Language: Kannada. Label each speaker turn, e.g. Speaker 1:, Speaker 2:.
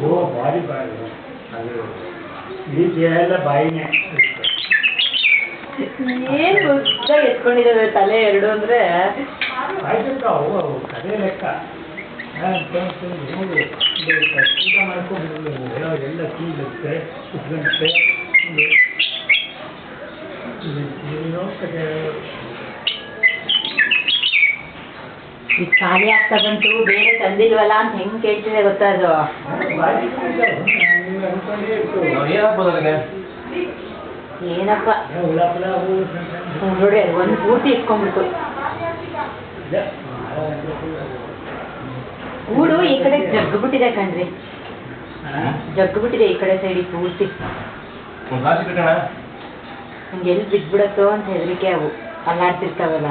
Speaker 1: ಓ ಭಾರಿ ಬಾಯಿ ಅದು ಇಡೀ ದೇಹ ಎಲ್ಲ ಬಾಯಿನೇ.
Speaker 2: ಏನು ಉದ್ದ ಎತ್ಕೊಂಡಿದ್ದಾವೆ ತಲೆ ಎರಡು ಅಂದರೆ
Speaker 1: ಆಯ್ತು ಅವು ಕಡೆ ಲೆಕ್ಕ ನೋಡಿ ಊಟ ಮಾಡ್ಕೊಂಡು ಎಲ್ಲ ಕೀಳುತ್ತೆ ಕುತ್ಕೊಂಡುತ್ತೆ
Speaker 2: ಈಗ ಖಾಲಿ ಆಗ್ತಾ ಬಂತು ಬೇರೆ ತಂದಿಲ್ವಲ್ಲ ಅಂತ ಹೆಂಗೆ ಕೇಳ್ತಿದೆ ಗೊತ್ತಾ ಅದು. ಏನಪ್ಪ ನೋಡಿ ಒಂದು ಪೂರ್ತಿ ಇಟ್ಕೊಂಡ್ಬಿಡ್ತು. ಗೂಡು ಈ ಕಡೆ ಜಗ್ಗುಬಿಟ್ಟಿದೆ ಕಣ್ರಿ, ಜಗ್ಗುಬಿಟ್ಟಿದೆ ಈ ಕಡೆ ಸೈಡಿಗೆ ಪೂರ್ತಿ. ಹಂಗೆ ಎಲ್ಲಿ ಬಿದ್ಬಿಡತ್ತೋ ಅಂತ ಹೆದರಿಕೆ ಅವು ಅಲ್ಲಾಡ್ತಿರ್ತಾವಲ್ಲ.